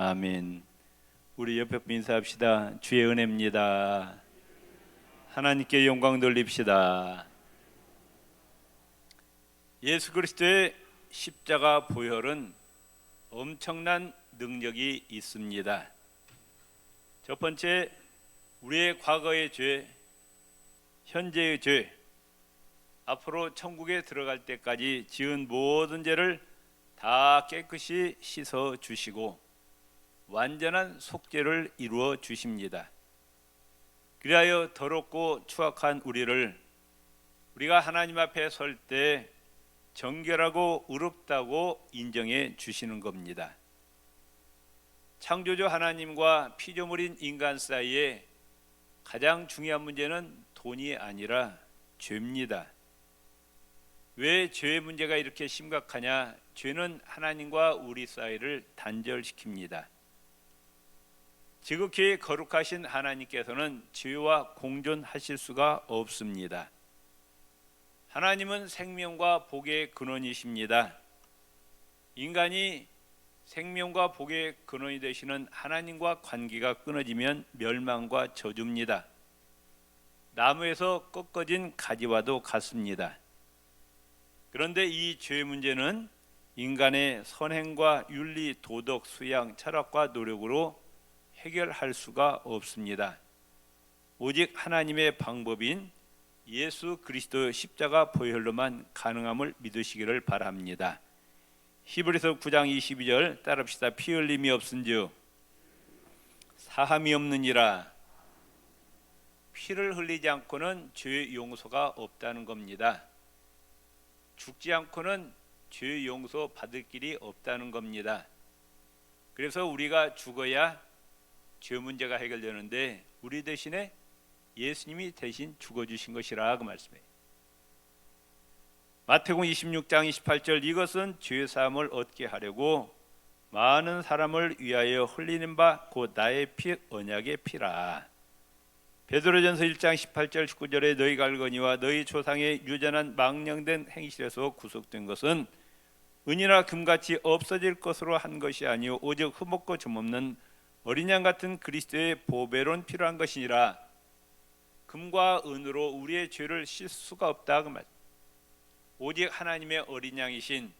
아멘. 우리 옆에 분 인사합시다. 주의 은혜입니다. 하나님께 영광 돌립시다. 예수 그리스도의 십자가 보혈은 엄청난 능력이 있습니다. 첫 번째, 우리의 과거의 죄, 현재의 죄, 앞으로 천국에 들어갈 때까지 지은 모든 죄를 다 깨끗이 씻어 주시고 완전한 속죄를 이루어 주십니다. 그리하여 더럽고 추악한 우리가 하나님 앞에 설 때 정결하고 의롭다고 인정해 주시는 겁니다. 창조주 하나님과 피조물인 인간 사이에 가장 중요한 문제는 돈이 아니라 죄입니다. 왜 죄의 문제가 이렇게 심각하냐? 죄는 하나님과 우리 사이를 단절시킵니다. 지극히 거룩하신 하나님께서는 죄와 공존하실 수가 없습니다. 하나님은 생명과 복의 근원이십니다. 인간이 생명과 복의 근원이 되시는 하나님과 관계가 끊어지면 멸망과 저주입니다. 나무에서 꺾어진 가지와도 같습니다. 그런데 이 죄의 문제는 인간의 선행과 윤리, 도덕, 수양, 철학과 노력으로 해결할 수가 없습니다. 오직 하나님의 방법인 예수 그리스도 십자가 보혈로만 가능함을 믿으시기를 바랍니다. 히브리서 9장 22절 따릅시다. 피 흘림이 없은즉 사함이 없느니라. 피를 흘리지 않고는 죄의 용서가 없다는 겁니다. 죽지 않고는 죄의 용서 받을 길이 없다는 겁니다. 그래서 우리가 죽어야 죄 문제가 해결되는데 우리 대신에 예수님이 대신 죽어주신 것이라 그 말씀이에요. 마태복음 26장 28절 이것은 죄사함을 얻게 하려고 많은 사람을 위하여 흘리는 바 곧 나의 피 언약의 피라. 베드로전서 1장 18절 19절에 너희가 알거니와 너희 조상의 유전한 망령된 행실에서 구속된 것은 은이나 금같이 없어질 것으로 한 것이 아니요 오직 흠없고 점없는 어린 양 같은 그리스도의 보배론 필요한 것이니라. 금과 은으로 우리의 죄를 씻을 수가 없다 그 말. 오직 하나님의 어린 양이신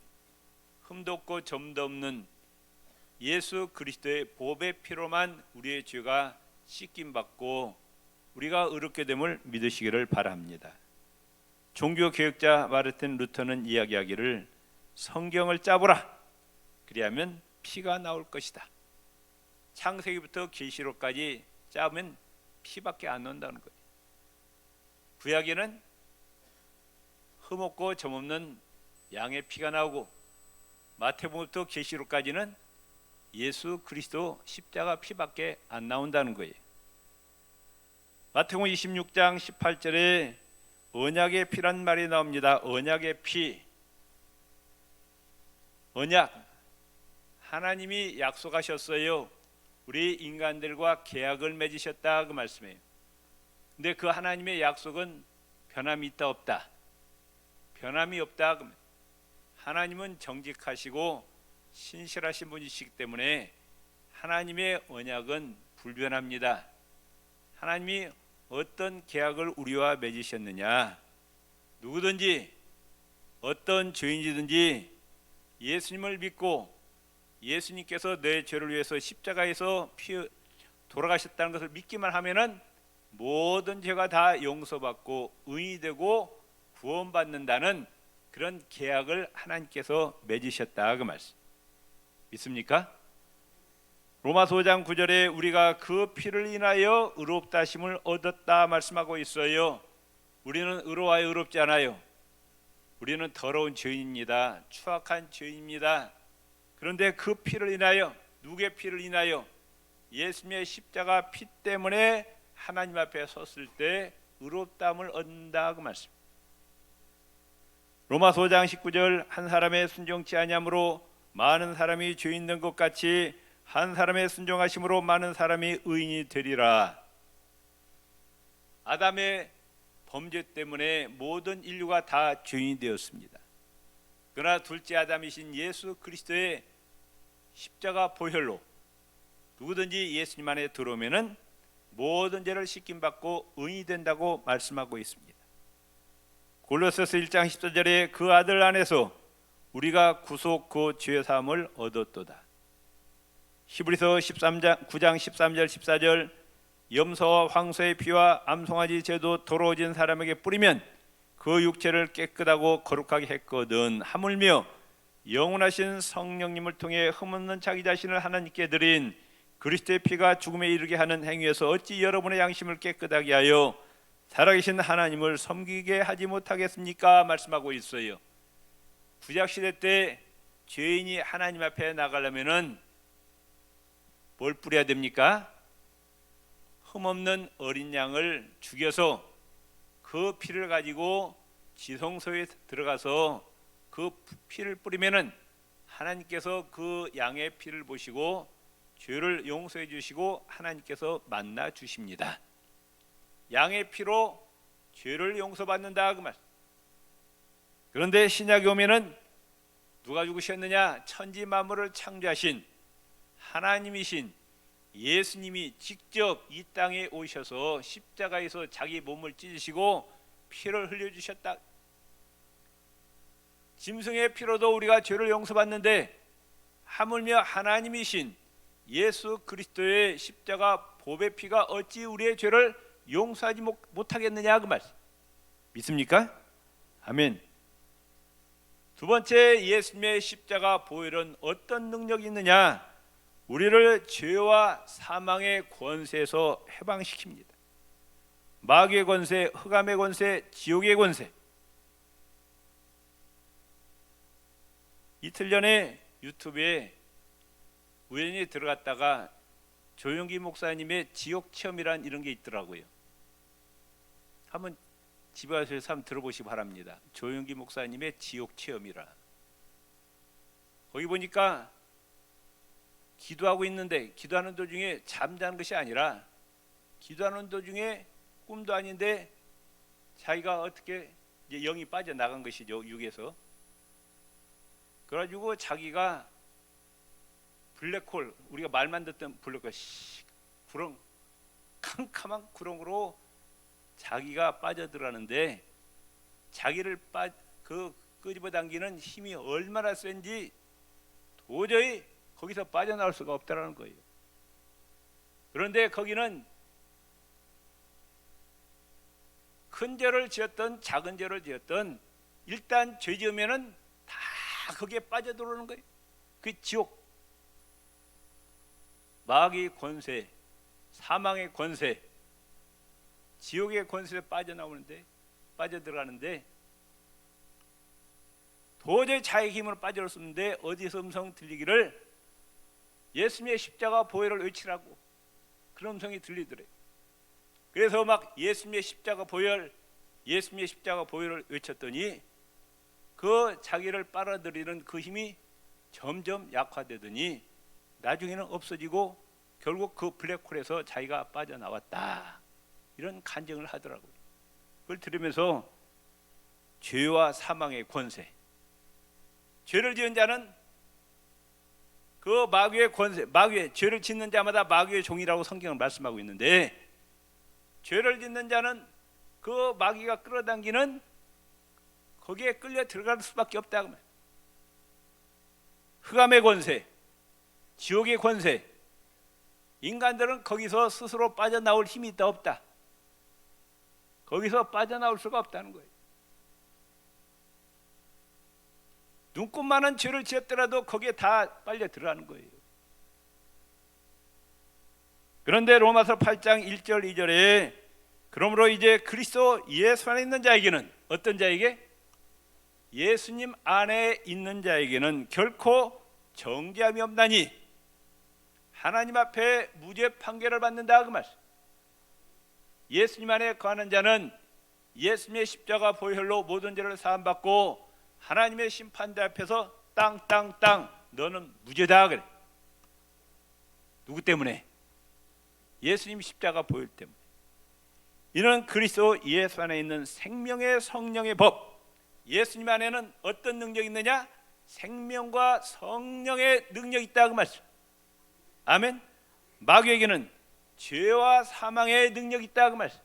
흠도 없고 점도 없는 예수 그리스도의 보배 피로만 우리의 죄가 씻김 받고 우리가 의롭게 됨을 믿으시기를 바랍니다. 종교 개혁자 마르틴 루터는 이야기하기를 성경을 짜보라. 그리하면 피가 나올 것이다. 창세기부터 계시록까지 짜면 피밖에 안 나온다는 거예요. 구약에는 흠없고 점없는 양의 피가 나오고 마태복음부터 계시록까지는 예수 그리스도 십자가 피밖에 안 나온다는 거예요. 마태복음 26장 18절에 언약의 피란 말이 나옵니다. 언약의 피. 언약. 하나님이 약속하셨어요. 우리 인간들과 계약을 맺으셨다 그 말씀이에요. 근데 그 하나님의 약속은 변함이 있다 없다? 변함이 없다. 하나님은 정직하시고 신실하신 분이시기 때문에 하나님의 언약은 불변합니다. 하나님이 어떤 계약을 우리와 맺으셨느냐? 누구든지 어떤 죄인이든지 예수님을 믿고 예수님께서 내 죄를 위해서 십자가에서 돌아가셨다는 것을 믿기만 하면은 모든 죄가 다 용서받고 의인이 되고 구원받는다는 그런 계약을 하나님께서 맺으셨다 그 말씀. 믿습니까? 로마서 5장 9절에 우리가 그 피를 인하여 의롭다 하심을 얻었다 말씀하고 있어요. 우리는 의로워야 의롭지 않아요. 우리는 더러운 죄인입니다. 추악한 죄인입니다. 그런데 그 피를 인하여, 누구의 피를 인하여? 예수님의 십자가 피 때문에 하나님 앞에 섰을 때 의롭다함을 얻는다 그 말씀. 로마서 5장 19절 한 사람의 순종치 아니함으로 많은 사람이 죄인 된 것 같이 한 사람의 순종하심으로 많은 사람이 의인이 되리라. 아담의 범죄 때문에 모든 인류가 다 죄인이 되었습니다. 그러나 둘째 아담이신 예수 그리스도의 십자가 보혈로 누구든지 예수님 안에 들어오면은 모든 죄를 씻김 받고 의인이 된다고 말씀하고 있습니다. 골로새서 1장 14절에 그 아들 안에서 우리가 구속 그 죄 사함을 얻었도다. 히브리서 9장 13절 14절 염소와 황소의 피와 암송아지 쟤도 더러워진 사람에게 뿌리면 그 육체를 깨끗하고 거룩하게 했거든. 하물며 영원하신 성령님을 통해 흠없는 자기 자신을 하나님께 드린 그리스도의 피가 죽음에 이르게 하는 행위에서 어찌 여러분의 양심을 깨끗하게 하여 살아계신 하나님을 섬기게 하지 못하겠습니까? 말씀하고 있어요. 구약시대 때 죄인이 하나님 앞에 나가려면은 뭘 뿌려야 됩니까? 흠없는 어린 양을 죽여서 그 피를 가지고 지성소에 들어가서 그 피를 뿌리면은 하나님께서 그 양의 피를 보시고 죄를 용서해 주시고 하나님께서 만나 주십니다. 양의 피로 죄를 용서받는다 그 말. 그런데 신약에 오면은 누가 죽으셨느냐? 천지 만물을 창조하신 하나님이신 예수님이 직접 이 땅에 오셔서 십자가에서 자기 몸을 찢으시고 피를 흘려주셨다. 짐승의 피로도 우리가 죄를 용서받는데 하물며 하나님이신 예수 그리스도의 십자가 보배 피가 어찌 우리의 죄를 용서하지 못하겠느냐 그 말씀. 믿습니까? 아멘. 두 번째, 예수님의 십자가 보혈은 어떤 능력이 있느냐? 우리를 죄와 사망의 권세에서 해방시킵니다. 마귀의 권세, 흑암의 권세, 지옥의 권세. 이틀 전에 유튜브에 우연히 들어갔다가 조용기 목사님의 지옥 체험이란 이런 게 있더라고요. 한번 집에 가서 한번 들어보시기 바랍니다. 조용기 목사님의 지옥 체험이라. 거기 보니까 기도하고 있는데 기도하는 도중에 잠자는 것이 아니라 기도하는 도중에 꿈도 아닌데 자기가 어떻게 이제 영이 빠져나간 것이죠. 육에서. 그래가지고 자기가 블랙홀, 우리가 말만 듣던 블랙홀, 구렁, 캄캄한 구렁으로 자기가 빠져들어가는데 자기를 끄집어 당기는 힘이 얼마나 센지 도저히 거기서 빠져나올 수가 없다는 거예요. 그런데 거기는 큰 죄를 지었던 작은 죄를 지었던 일단 죄 지으면은 다 거기에 빠져들어오는 거예요. 그 지옥. 마귀의 권세, 사망의 권세, 지옥의 권세에 빠져들어가는데 도저히 자기 힘으로 빠져올 수 없는데 어디서 음성 들리기를 예수님의 십자가 보혈을 외치라고 그런 음성이 들리더래. 그래서 막 예수님의 십자가 보혈, 예수님의 십자가 보혈을 외쳤더니 그 자기를 빨아들이는 그 힘이 점점 약화되더니 나중에는 없어지고 결국 그 블랙홀에서 자기가 빠져나왔다. 이런 간증을 하더라고요. 그걸 들으면서 죄와 사망의 권세, 죄를 지은 자는 그 마귀의 권세, 마귀의 죄를 짓는 자마다 마귀의 종이라고 성경은 말씀하고 있는데 죄를 짓는 자는 그 마귀가 끌어당기는 거기에 끌려 들어갈 수밖에 없다. 흑암의 권세, 지옥의 권세, 인간들은 거기서 스스로 빠져나올 힘이 있다 없다. 거기서 빠져나올 수가 없다는 거예요. 눈꽃만한 죄를 지었더라도 거기에 다 빨려 들어가는 거예요. 그런데 로마서 8장 1절 2절에 그러므로 이제 그리스도 예수 안에 있는 자에게는 어떤 자에게? 예수님 안에 있는 자에게는 결코 정죄함이 없나니 하나님 앞에 무죄 판결을 받는다 그 말씀. 예수님 안에 거하는 자는 예수님의 십자가 보혈로 모든 죄를 사함받고 하나님의 심판대 앞에서 땅 너는 무죄다 그래. 누구 때문에? 예수님 십자가 보혈 때문에. 이는 그리스도 예수 안에 있는 생명의 성령의 법. 예수님 안에는 어떤 능력이 있느냐? 생명과 성령의 능력이 있다 그 말씀. 아멘. 마귀에게는 죄와 사망의 능력이 있다 그 말씀.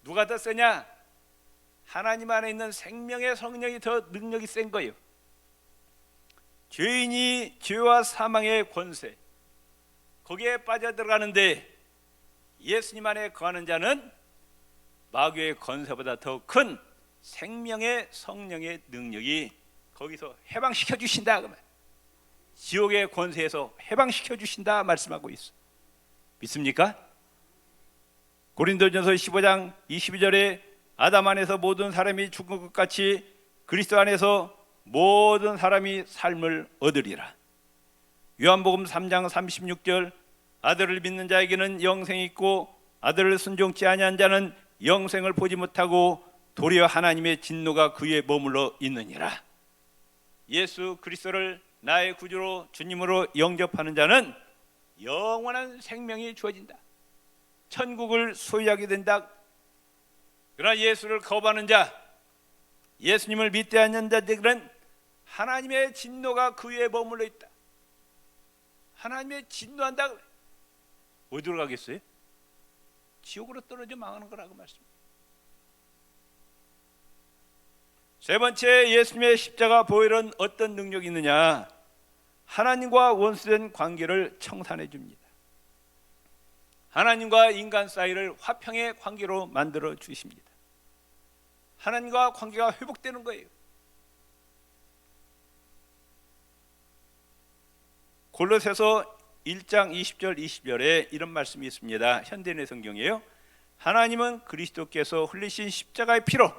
누가 더 세냐? 하나님 안에 있는 생명의 성령이 더 능력이 센 거예요. 죄인이 죄와 사망의 권세 거기에 빠져들어가는데 예수님 안에 거하는 자는 마귀의 권세보다 더 큰 생명의 성령의 능력이 거기서 해방시켜 주신다 그 말. 지옥의 권세에서 해방시켜 주신다 말씀하고 있어. 믿습니까? 고린도전서 15장 22절에 아담 안에서 모든 사람이 죽은 것 같이 그리스도 안에서 모든 사람이 삶을 얻으리라. 요한복음 3장 36절 아들을 믿는 자에게는 영생이 있고 아들을 순종치 아니한 자는 영생을 보지 못하고 도리어 하나님의 진노가 그에 머물러 있느니라. 예수 그리스도를 나의 구주로 주님으로 영접하는 자는 영원한 생명이 주어진다. 천국을 소유하게 된다. 그러나 예수를 거부하는 자, 예수님을 믿지 않는 자들은 하나님의 진노가 그 위에 머물러 있다. 하나님의 진노한다. 어디로 가겠어요? 지옥으로 떨어져 망하는 거라고 말씀입니다. 세 번째, 예수님의 십자가 보혈은 어떤 능력이 있느냐? 하나님과 원수된 관계를 청산해 줍니다. 하나님과 인간 사이를 화평의 관계로 만들어 주십니다. 하나님과 관계가 회복되는 거예요. 골로새서 1장 20절 20절에 이런 말씀이 있습니다. 현대인의 성경이에요. 하나님은 그리스도께서 흘리신 십자가의 피로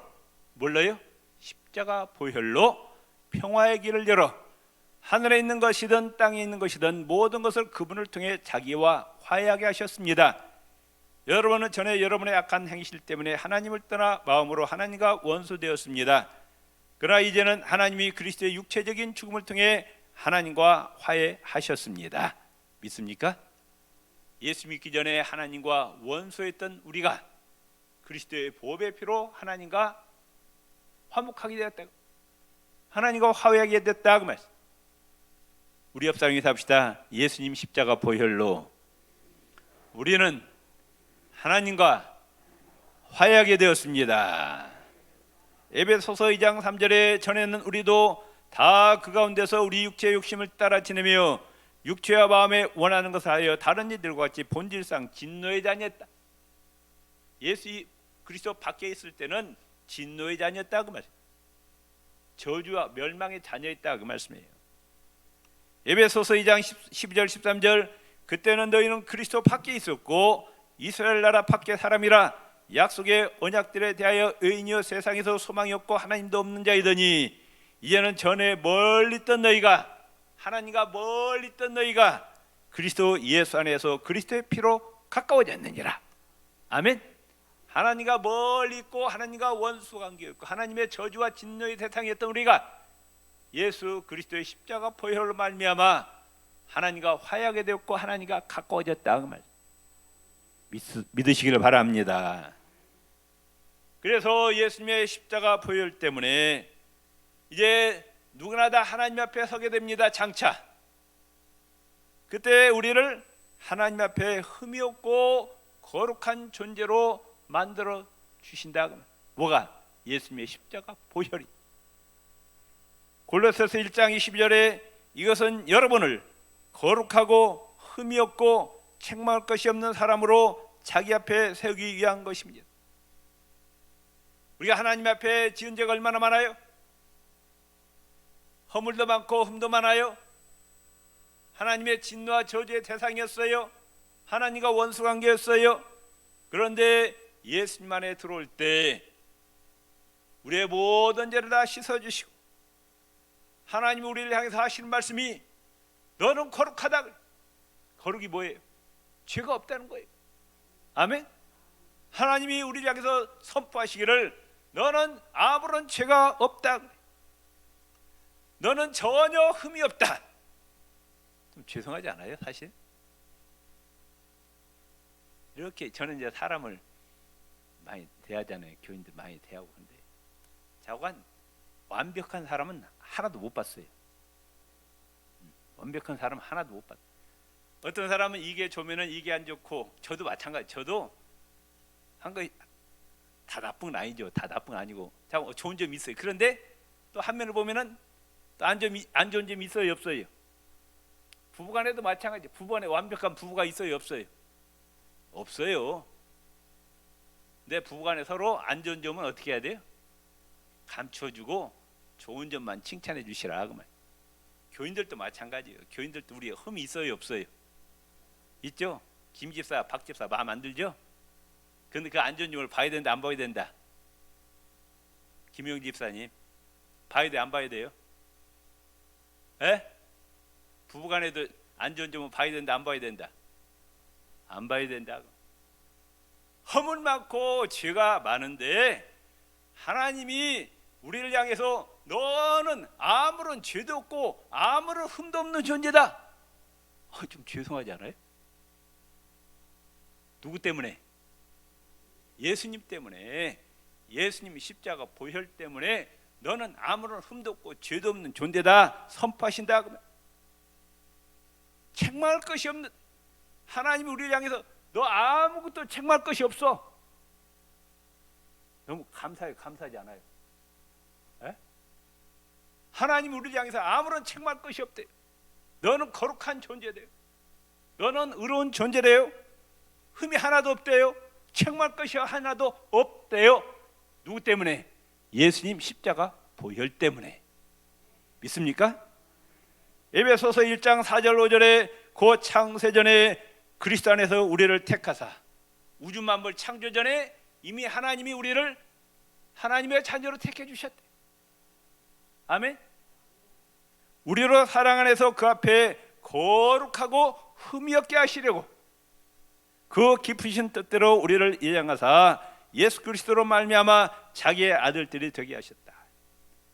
몰라요? 십자가 보혈로 평화의 길을 열어 하늘에 있는 것이든 땅에 있는 것이든 모든 것을 그분을 통해 자기와 화해하게 하셨습니다. 여러분은 전에 여러분의 악한 행실 때문에 하나님을 떠나 마음으로 하나님과 원수되었습니다. 그러나 이제는 하나님이 그리스도의 육체적인 죽음을 통해 하나님과 화해하셨습니다. 믿습니까? 예수 믿기 전에 하나님과 원수했던 우리가 그리스도의 보혈의 피로 하나님과 화목하게 되었다. 하나님과 화해하게 됐다 그 말씀. 우리 옆 사람이 답시다. 예수님 십자가 보혈로 우리는 하나님과 화해하게 되었습니다. 에베소서 2장 3절에 전에는 우리도 다 그 가운데서 우리 육체의 욕심을 따라 지내며 육체와 마음에 원하는 것을 하여 다른 이들과 같이 본질상 진노의 자녀였다. 예수 그리스도 밖에 있을 때는 진노의 자녀였다 그 말이에요. 저주와 멸망의 자녀였다 그 말씀이에요. 에베소서 2장 12절 13절 그때는 너희는 그리스도 밖에 있었고 이스라엘 나라 밖의 사람이라 약속의 언약들에 대하여 의인이여 세상에서 소망이 없고 하나님도 없는 자이더니 이제는 전에 멀리 있던 너희가 하나님과 멀리 있던 너희가 그리스도 예수 안에서 그리스도의 피로 가까워졌느니라. 아멘. 하나님과 멀리 있고 하나님과 원수 관계였고 하나님의 저주와 진노의 대상이었던 우리가 예수 그리스도의 십자가 보혈로 말미암아 하나님과 화해하게 되었고 하나님과 가까워졌다 그 말. 믿으시기를 바랍니다. 그래서 예수님의 십자가 보혈 때문에 이제 누구나 다 하나님 앞에 서게 됩니다. 장차 그때 우리를 하나님 앞에 흠이 없고 거룩한 존재로 만들어 주신다. 뭐가? 예수님의 십자가 보혈이. 골로새서 1장 22절에 이것은 여러분을 거룩하고 흠이 없고 책망할 것이 없는 사람으로 자기 앞에 세우기 위한 것입니다. 우리가 하나님 앞에 지은 죄가 얼마나 많아요? 허물도 많고 흠도 많아요. 하나님의 진노와 저주의 대상이었어요. 하나님과 원수관계였어요. 그런데 예수님 안에 들어올 때 우리의 모든 죄를 다 씻어주시고 하나님이 우리를 향해서 하시는 말씀이 너는 거룩하다. 거룩이 뭐예요? 죄가 없다는 거예요. 아멘. 하나님이 우리를 향해서 선포하시기를 너는 아무런 죄가 없다. 너는 전혀 흠이 없다. 좀 죄송하지 않아요? 사실 이렇게 저는 이제 사람을 많이 대하잖아요. 교인들 많이 대하고. 근데 자관 완벽한 사람은 하나도 못 봤어요. 완벽한 사람 하나도 못 봤어요. 어떤 사람은 이게 좋으면은 이게 안 좋고, 저도 마찬가지. 저도 한 거 다 나쁜 건 아니죠. 다 나쁜 건 아니고, 자, 좋은 점이 있어요. 그런데 또 한 면을 보면은 또 안 좋은 점이 있어요, 없어요? 부부간에도 마찬가지. 부부간에 완벽한 부부가 있어요, 없어요? 없어요. 근데 부부간에 서로 안 좋은 점은 어떻게 해야 돼요? 감춰주고 좋은 점만 칭찬해 주시라 그 말. 교인들도 마찬가지예요. 교인들도 우리 흠이 있어요, 없어요? 있죠. 김 집사, 박 집사 마음 안 들죠? 근데 그 안 좋은 점을 봐야 된다, 안 봐야 된다? 김용 집사님 봐야 돼, 안 봐야 돼요? 에? 부부간에도 안 좋은 점은 봐야 된다, 안 봐야 된다? 안 봐야 된다. 흠은 많고 죄가 많은데 하나님이 우리를 향해서 너는 아무런 죄도 없고 아무런 흠도 없는 존재다. 좀 죄송하지 않아요? 누구 때문에? 예수님 때문에. 예수님이 십자가 보혈 때문에 너는 아무런 흠도 없고 죄도 없는 존재다 선포하신다. 책망할 것이 없는 하나님이 우리를 향해서 너 아무것도 책망할 것이 없어. 너무 감사해요. 감사하지 않아요? 에? 하나님이 우리를 향해서 아무런 책망할 것이 없대요. 너는 거룩한 존재래요. 너는 의로운 존재래요. 흠이 하나도 없대요. 책망할 것이 하나도 없대요. 누구 때문에? 예수님 십자가 보혈 때문에. 믿습니까? 에베소서 1장 4절 5절에 그 창세전에 그리스도 안에서 우리를 택하사 우주 만물 창조 전에 이미 하나님이 우리를 하나님의 자녀로 택해 주셨대. 아멘. 우리로 사랑 안에서 그 앞에 거룩하고 흠이 없게 하시려고 그 깊으신 뜻대로 우리를 예정하사 예수 그리스도로 말미암아 자기의 아들들이 되게 하셨다.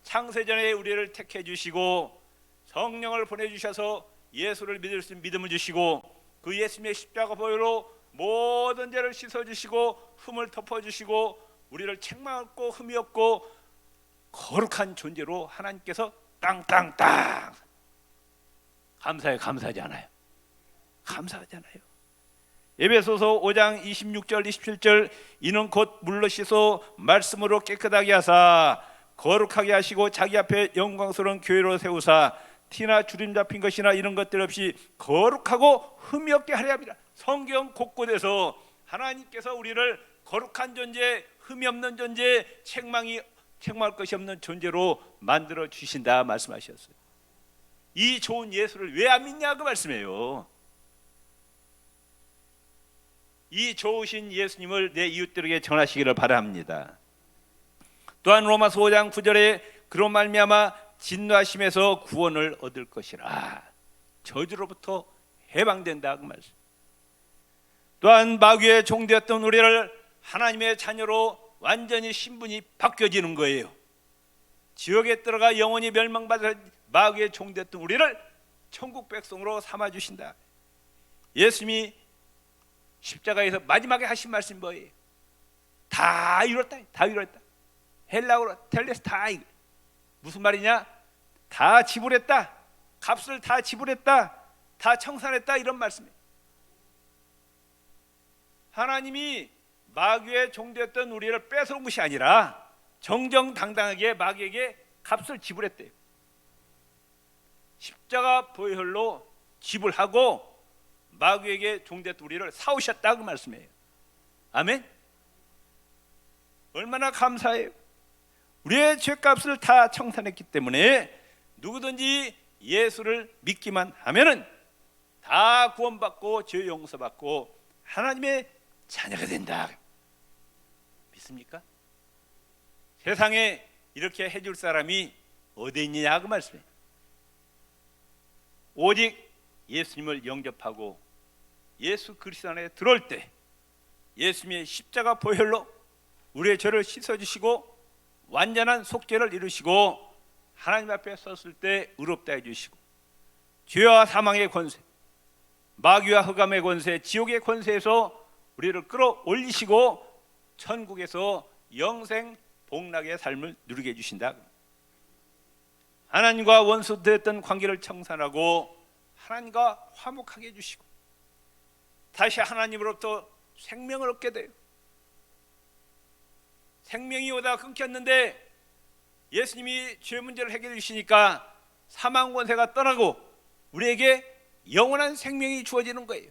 창세전에 우리를 택해 주시고 성령을 보내주셔서 예수를 믿을 수 있는 믿음을 주시고 그 예수님의 십자가 보혈로 모든 죄를 씻어주시고 흠을 덮어주시고 우리를 책망없고 흠이 없고 거룩한 존재로 하나님께서 땅땅땅. 감사해. 감사하지 않아요? 감사하잖아요. 에베소서 5장 26절 27절 이는 곧 물로 씻어 말씀으로 깨끗하게 하사 거룩하게 하시고 자기 앞에 영광스러운 교회로 세우사 티나 주림 잡힌 것이나 이런 것들 없이 거룩하고 흠이 없게 하려 합니다. 성경 곳곳에서 하나님께서 우리를 거룩한 존재, 흠이 없는 존재, 책망할 것이 없는 존재로 만들어 주신다 말씀하셨어요. 이 좋은 예수를 왜 안 믿냐 그 말씀이에요. 이 좋으신 예수님을 내 이웃들에게 전하시기를 바랍니다. 또한 로마서 5장 9절에 그로 말미암아 진노하심에서 구원을 얻을 것이라. 저주로부터 해방된다 그 말씀. 또한 마귀의 종되었던 우리를 하나님의 자녀로 완전히 신분이 바뀌어지는 거예요. 지옥에 들어가 영원히 멸망받을 마귀의 종되었던 우리를 천국 백성으로 삼아주신다. 예수님이 십자가에서 마지막에 하신 말씀이 뭐예요? 다 이뤘다. 다 이뤘다. 헬라어로 텔레스타이. 무슨 말이냐? 다 지불했다. 값을 다 지불했다. 다 청산했다. 이런 말씀이에요. 하나님이 마귀의 종되었던 우리를 뺏어온 것이 아니라 정정당당하게 마귀에게 값을 지불했대요. 십자가 보혈로 지불하고 마귀에게 종되었던 우리를 사오셨다 그 말씀이에요. 아멘. 얼마나 감사해요. 우리의 죄값을 다 청산했기 때문에 누구든지 예수를 믿기만 하면은 다 구원받고 죄 용서받고 하나님의 자녀가 된다. 믿습니까? 세상에 이렇게 해줄 사람이 어디 있느냐 그 말씀이에요. 오직 예수님을 영접하고 예수 그리스도 안에 들어올 때 예수님의 십자가 보혈로 우리의 죄를 씻어주시고 완전한 속죄를 이루시고 하나님 앞에 섰을 때 의롭다 해주시고 죄와 사망의 권세, 마귀와 흑암의 권세, 지옥의 권세에서 우리를 끌어올리시고 천국에서 영생 복락의 삶을 누리게 해주신다. 하나님과 원수되었던 관계를 청산하고 하나님과 화목하게 해주시고 다시 하나님으로부터 생명을 얻게 돼요. 생명이 오다 끊겼는데 예수님이 죄 문제를 해결해 주시니까 사망 권세가 떠나고 우리에게 영원한 생명이 주어지는 거예요.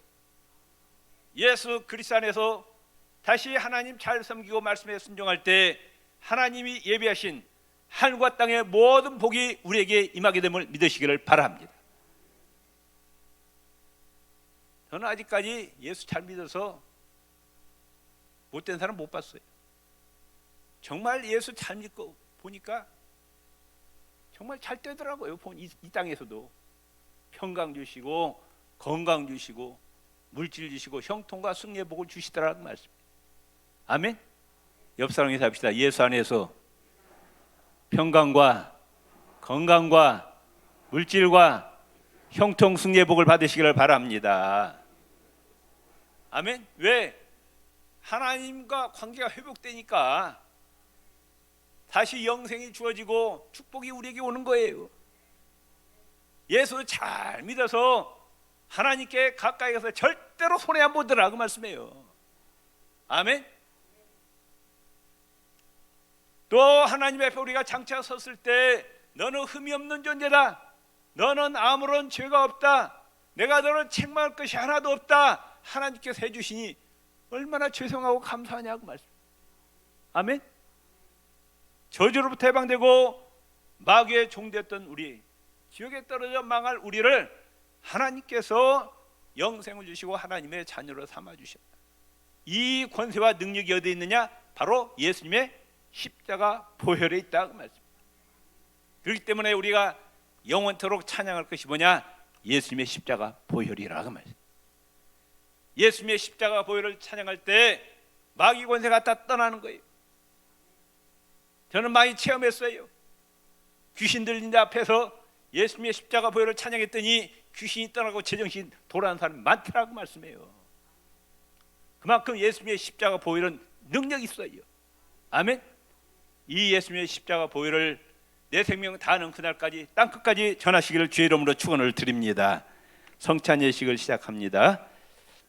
예수 그리스도 안에서 다시 하나님 잘 섬기고 말씀에 순종할 때 하나님이 예비하신 하늘과 땅의 모든 복이 우리에게 임하게 됨을 믿으시기를 바랍니다. 저는 아직까지 예수 잘 믿어서 못된 사람 못 봤어요. 정말 예수 잘 믿고 보니까 정말 잘 되더라고요. 이 땅에서도 평강 주시고 건강 주시고 물질 주시고 형통과 승리의 복을 주시더라는 말씀. 아멘. 옆 사람에게 합시다. 예수 안에서 평강과 건강과 물질과 형통 승리의 복을 받으시기를 바랍니다. 아멘. 왜? 하나님과 관계가 회복되니까 다시 영생이 주어지고 축복이 우리에게 오는 거예요. 예수 잘 믿어서 하나님께 가까이 가서 절대로 손해 안 보더라 그 말씀이에요. 아멘. 또 하나님 앞에 우리가 장차 섰을 때 너는 흠이 없는 존재다, 너는 아무런 죄가 없다, 내가 너를 책망할 것이 하나도 없다 하나님께서 해주시니 얼마나 죄송하고 감사하냐고 말씀. 아멘. 저주로부터 해방되고 마귀의 종되었던 우리, 지옥에 떨어져 망할 우리를 하나님께서 영생을 주시고 하나님의 자녀로 삼아주셨다. 이 권세와 능력이 어디에 있느냐? 바로 예수님의 십자가 보혈에 있다 그 말씀. 그렇기 때문에 우리가 영원토록 찬양할 것이 뭐냐? 예수님의 십자가 보혈이라 그 말씀. 예수님의 십자가 보혈을 찬양할 때 마귀 권세가 다 떠나는 거예요. 저는 많이 체험했어요. 귀신 들린 데 앞에서 예수님의 십자가 보혈을 찬양했더니 귀신이 떠나고 제정신 돌아가는 사람이 많더라고 말씀해요. 그만큼 예수님의 십자가 보혈은 능력이 있어요. 아멘. 이 예수님의 십자가 보혈을 내 생명 다하는 그날까지 땅끝까지 전하시기를 주의 이름으로 축원을 드립니다. 성찬 예식을 시작합니다.